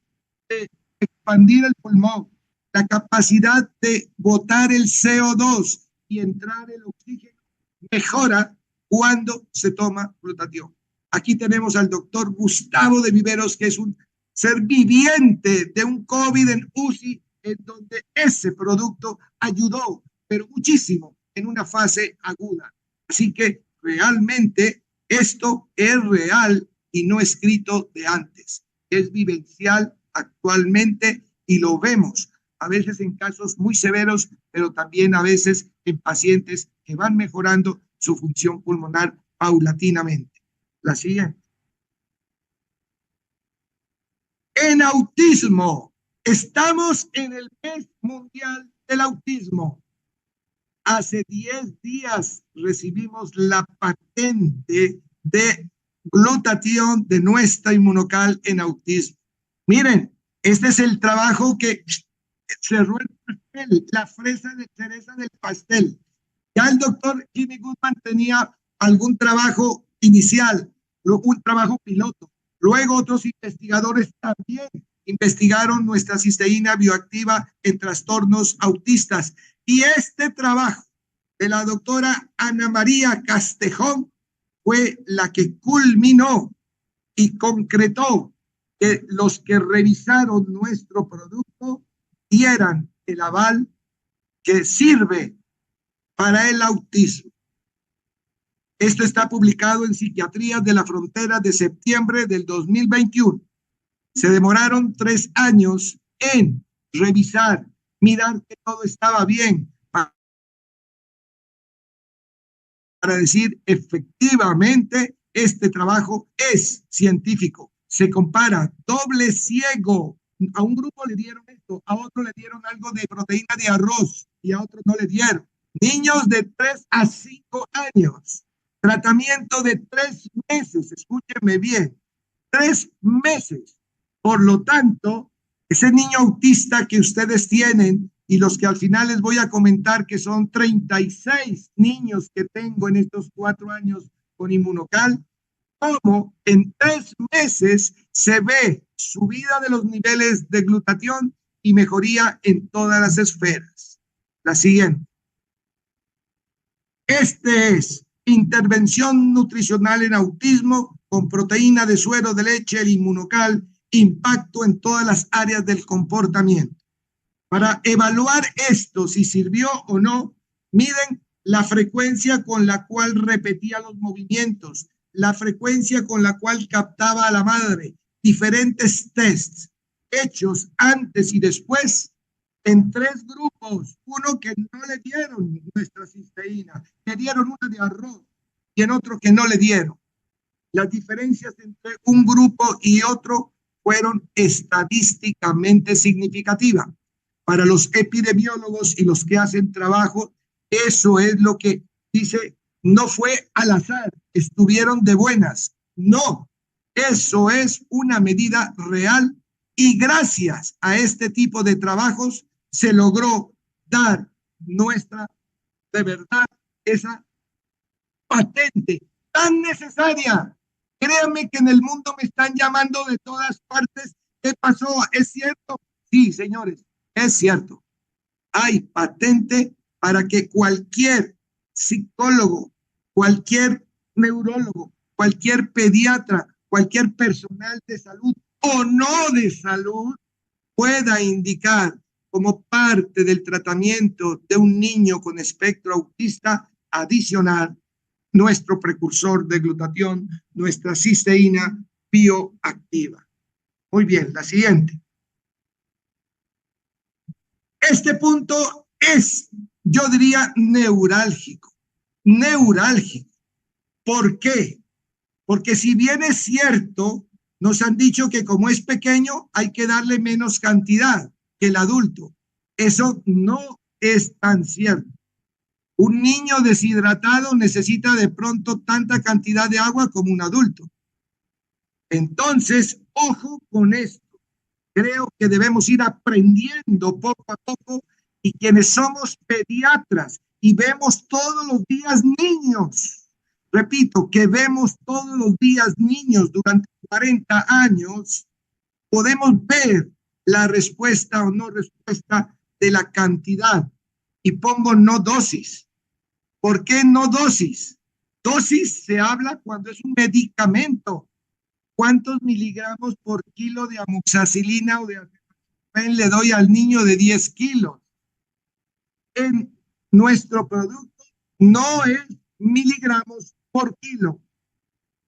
de expandir el pulmón, la capacidad de botar el CO2 y entrar el oxígeno mejora cuando se toma glutatión. Aquí tenemos al doctor Gustavo de Viveros, que es un ser viviente de un COVID en UCI, en donde ese producto ayudó, pero muchísimo, en una fase aguda. Así que realmente esto es real y no escrito de antes. Es vivencial actualmente y lo vemos a veces en casos muy severos, pero también a veces en pacientes que van mejorando su función pulmonar paulatinamente. La siguiente. En autismo, estamos en el mes mundial del autismo. Hace 10 días recibimos la patente de glutatión de nuestra inmunocal en autismo. Miren, este es el trabajo que cerró el pastel, la fresa de cereza del pastel. Ya el doctor Jimmy Goodman tenía algún trabajo inicial, un trabajo piloto. Luego otros investigadores también investigaron nuestra cisteína bioactiva en trastornos autistas. Y este trabajo de la doctora Ana María Castejón fue la que culminó y concretó que los que revisaron nuestro producto dieran el aval que sirve para el autismo. Esto está publicado en Psiquiatría de la Frontera de septiembre del 2021. Se demoraron 3 años en revisar, mirar que todo estaba bien, para decir efectivamente este trabajo es científico. Se compara doble ciego. A un grupo le dieron esto, a otro le dieron algo de proteína de arroz y a otro no le dieron. Niños de 3 a 5 años. Tratamiento de 3 meses. Escúchenme bien. 3 meses. Por lo tanto, ese niño autista que ustedes tienen y los que al final les voy a comentar que son 36 niños que tengo en estos 4 años con Inmunocal, como en 3 meses se ve subida de los niveles de glutatión y mejoría en todas las esferas. La siguiente. Este es intervención nutricional en autismo con proteína de suero de leche, el Inmunocal, impacto en todas las áreas del comportamiento. Para evaluar esto, si sirvió o no, miden la frecuencia con la cual repetía los movimientos, la frecuencia con la cual captaba a la madre, diferentes tests hechos antes y después en 3 grupos, uno que no le dieron nuestra cisteína, le dieron una de arroz y en otro que no le dieron. Las diferencias entre un grupo y otro fueron estadísticamente significativas. Para los epidemiólogos y los que hacen trabajo, eso es lo que dice, no fue al azar, estuvieron de buenas. No, eso es una medida real y gracias a este tipo de trabajos se logró dar nuestra, de verdad, esa patente tan necesaria. Créanme que en el mundo me están llamando de todas partes. ¿Qué pasó? ¿Es cierto? Sí, señores, es cierto. Hay patente para que cualquier psicólogo, cualquier neurólogo, cualquier pediatra, cualquier personal de salud o no de salud pueda indicar como parte del tratamiento de un niño con espectro autista adicional nuestro precursor de glutatión, nuestra cisteína bioactiva. Muy bien, la siguiente. Este punto es, yo diría, neurálgico. Neurálgico. ¿Por qué? Porque si bien es cierto, nos han dicho que como es pequeño hay que darle menos cantidad que el adulto. Eso no es tan cierto. Un niño deshidratado necesita de pronto tanta cantidad de agua como un adulto. Entonces, ojo con esto. Creo que debemos ir aprendiendo poco a poco y quienes somos pediatras y vemos todos los días niños, repito, que vemos todos los días niños durante 40 años, podemos ver la respuesta o no respuesta de la cantidad. Y pongo no dosis. ¿Por qué no dosis? Dosis se habla cuando es un medicamento. ¿Cuántos miligramos por kilo de amoxicilina o de acetaminofén le doy al niño de 10 kilos? En nuestro producto no es miligramos por kilo.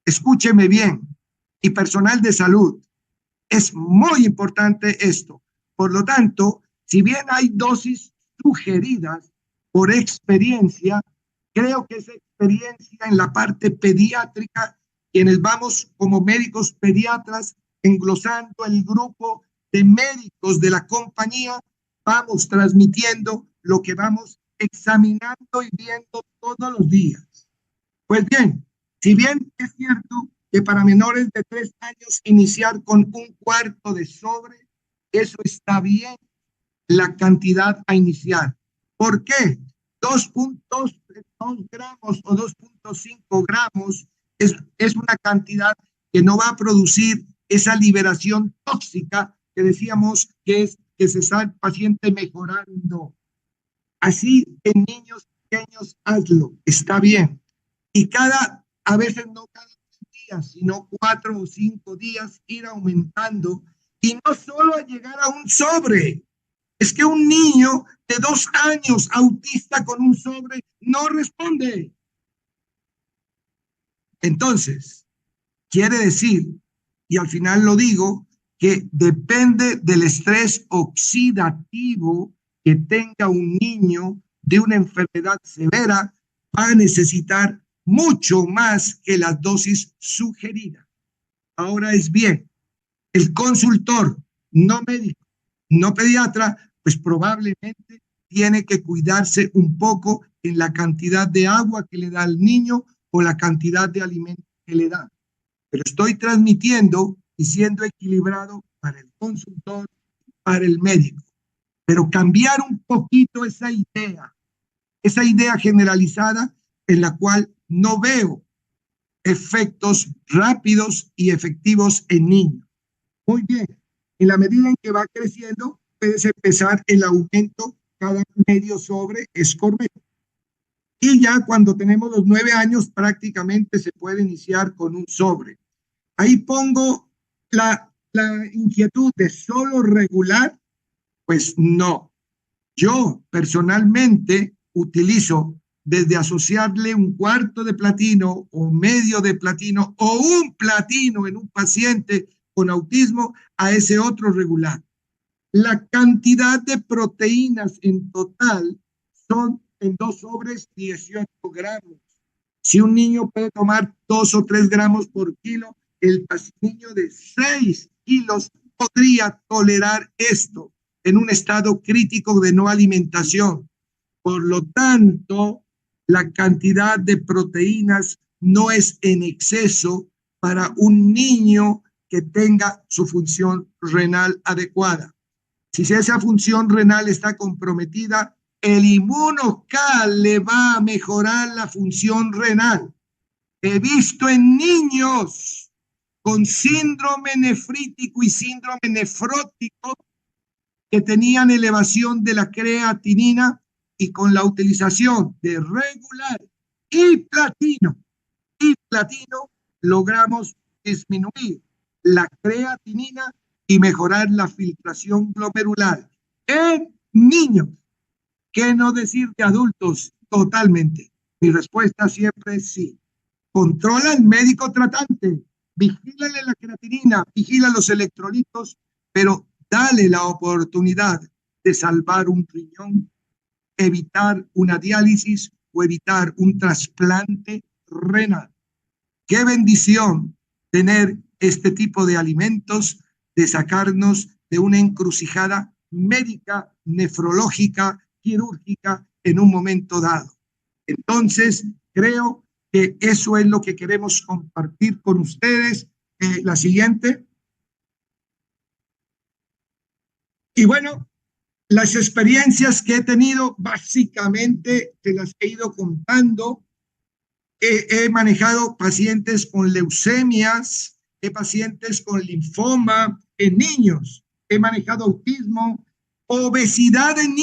Escúcheme bien. Y personal de salud, es muy importante esto. Por lo tanto, si bien hay dosis sugeridas por experiencia, creo que esa experiencia en la parte pediátrica, quienes vamos como médicos pediatras englosando el grupo de médicos de la compañía, vamos transmitiendo lo que vamos examinando y viendo todos los días. Pues bien, si bien es cierto que para menores de 3 años iniciar con un cuarto de sobre, eso está bien, la cantidad a iniciar. ¿Por qué? 2.2 gramos o 2.5 gramos es una cantidad que no va a producir esa liberación tóxica que decíamos que es que se está el paciente mejorando. Así en niños pequeños hazlo, está bien. Y a veces no cada días, sino 4 o 5 días ir aumentando y no solo llegar a un sobre. Es que un niño de 2 años autista con un sobre no responde. Entonces, quiere decir, y al final lo digo, que depende del estrés oxidativo que tenga un niño de una enfermedad severa, va a necesitar mucho más que la dosis sugerida. Ahora es bien, el consultor, no médico, no pediatra, pues probablemente tiene que cuidarse un poco en la cantidad de agua que le da al niño o la cantidad de alimento que le da. Pero estoy transmitiendo y siendo equilibrado para el consultor, para el médico. Pero cambiar un poquito esa idea generalizada en la cual no veo efectos rápidos y efectivos en niños. Muy bien, en la medida en que va creciendo, puedes empezar el aumento cada medio sobre, es correcto. Y ya cuando tenemos los 9 años, prácticamente se puede iniciar con un sobre. Ahí pongo la inquietud de solo regular, pues no. Yo personalmente utilizo desde asociarle un cuarto de platino o medio de platino o un platino en un paciente con autismo a ese otro regular. La cantidad de proteínas en total son en 2 sobres 18 gramos. Si un niño puede tomar 2 o 3 gramos por kilo, el niño de 6 kilos podría tolerar esto en un estado crítico de no alimentación. Por lo tanto, la cantidad de proteínas no es en exceso para un niño que tenga su función renal adecuada. Si esa función renal está comprometida, el inmunocal le va a mejorar la función renal. He visto en niños con síndrome nefrítico y síndrome nefrótico que tenían elevación de la creatinina y con la utilización de regular y platino logramos disminuir la creatinina y mejorar la filtración glomerular en niños. ¿Qué no decir de adultos? Totalmente. Mi respuesta siempre es sí. Controla al médico tratante, vigílale la creatinina, vigila los electrolitos, pero dale la oportunidad de salvar un riñón, evitar una diálisis o evitar un trasplante renal. Qué bendición tener este tipo de alimentos, de sacarnos de una encrucijada médica, nefrológica, quirúrgica en un momento dado. Entonces, creo que eso es lo que queremos compartir con ustedes. La siguiente. Y bueno, las experiencias que he tenido, básicamente te las he ido contando. He manejado pacientes con leucemias, pacientes con linfoma en niños, he manejado autismo, obesidad en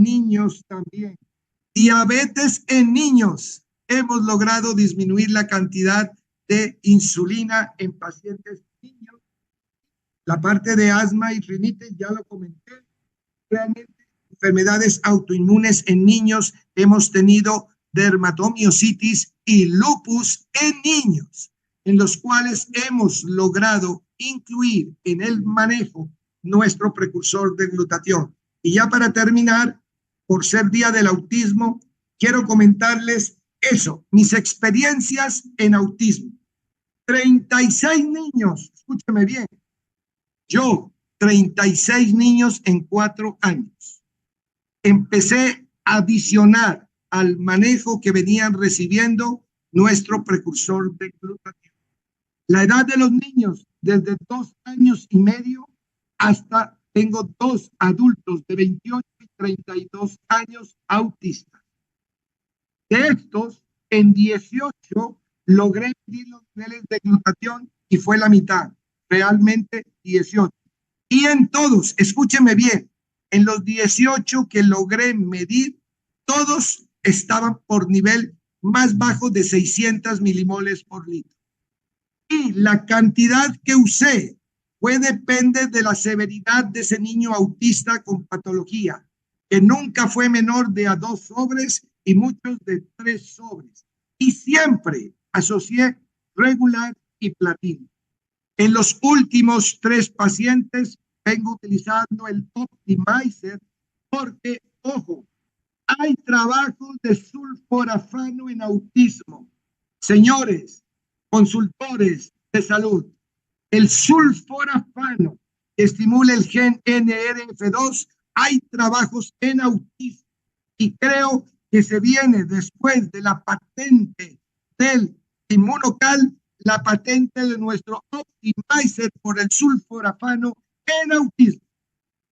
niños también, diabetes en niños. Hemos logrado disminuir la cantidad de insulina en pacientes niños. La parte de asma y rinitis ya lo comenté. Realmente, enfermedades autoinmunes en niños, hemos tenido dermatomiositis y lupus en niños, en los cuales hemos logrado incluir en el manejo nuestro precursor de glutatión. Y ya para terminar, por ser Día del Autismo, quiero comentarles eso, mis experiencias en autismo. 36 niños, escúcheme bien, yo, 36 niños en 4 años. Empecé a adicionar al manejo que venían recibiendo nuestro precursor de glutatión. La edad de los niños, desde 2 años y medio hasta tengo 2 adultos de 28 y 32 años autistas. De estos, en 18 logré medir los niveles de glutatión y fue la mitad, realmente 18. Y en todos, escúcheme bien, en los 18 que logré medir, todos estaban por nivel más bajo de 600 milimoles por litro. Y la cantidad que usé depende de la severidad de ese niño autista con patología, que nunca fue menor de a 2 sobres y muchos de 3 sobres. Y siempre asocié regular y platino. En los últimos 3 pacientes vengo utilizando el Optimizer porque, ojo, Hay trabajos de sulforafano en autismo. Señores, consultores de salud, el sulforafano que estimula el gen NRF2, hay trabajos en autismo. Y creo que se viene después de la patente del Inmunocal, la patente de nuestro Optimizer por el sulforafano en autismo.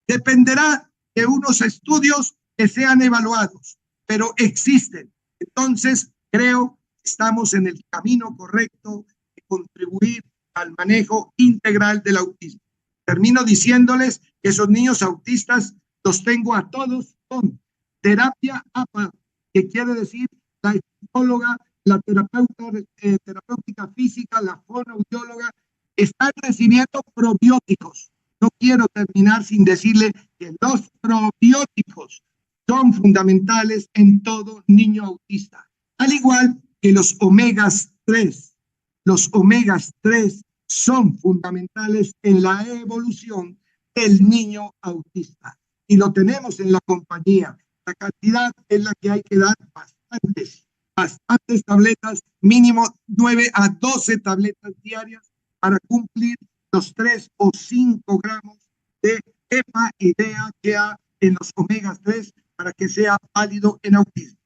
Dependerá de unos estudios que sean evaluados, pero existen. Entonces, creo que estamos en el camino correcto de contribuir al manejo integral del autismo. Termino diciéndoles que esos niños autistas los tengo a todos con terapia APA, que quiere decir la psicóloga, la terapéutica física, la fonoaudióloga, están recibiendo probióticos. No quiero terminar sin decirle que los probióticos son fundamentales en todo niño autista, al igual que los omegas 3. Los omegas 3 son fundamentales en la evolución del niño autista. Y lo tenemos en la compañía. La cantidad es la que hay que dar bastantes tabletas, mínimo 9 a 12 tabletas diarias para cumplir los 3 o 5 gramos de EPA y DHA en los omegas 3 para que sea válido en autismo.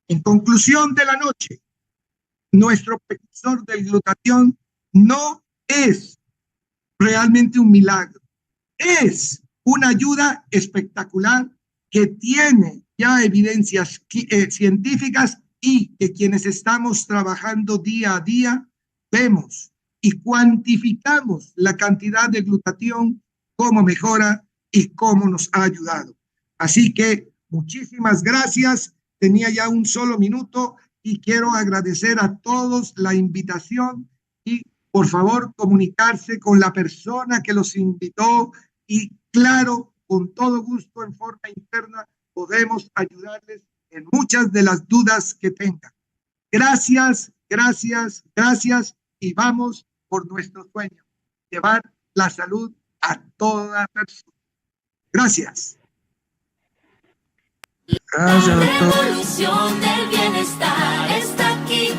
En conclusión de la noche, nuestro precursor del glutatión no es realmente un milagro, es una ayuda espectacular que tiene ya evidencias científicas y que quienes estamos trabajando día a día vemos y cuantificamos la cantidad de glutatión, cómo mejora y cómo nos ha ayudado. Así que muchísimas gracias. Tenía ya un solo minuto y quiero agradecer a todos la invitación y por favor comunicarse con la persona que los invitó y claro, con todo gusto en forma interna podemos ayudarles en muchas de las dudas que tengan. Gracias, gracias, gracias y vamos por nuestro sueño, llevar la salud a toda persona. Gracias. La revolución del bienestar está aquí,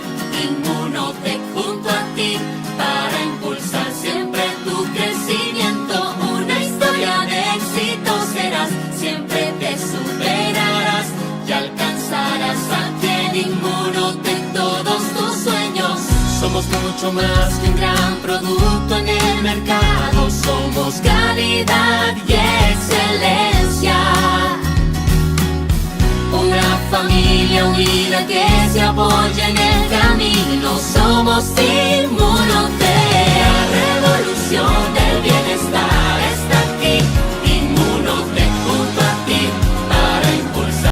Inmunotech junto a ti, para impulsar siempre tu crecimiento. Una historia de éxito serás, siempre te superarás y alcanzarás aquí en Inmunotech todos tus sueños. Somos mucho más que un gran producto en el mercado, somos calidad y excelencia. Una familia unida que se apoya en el camino.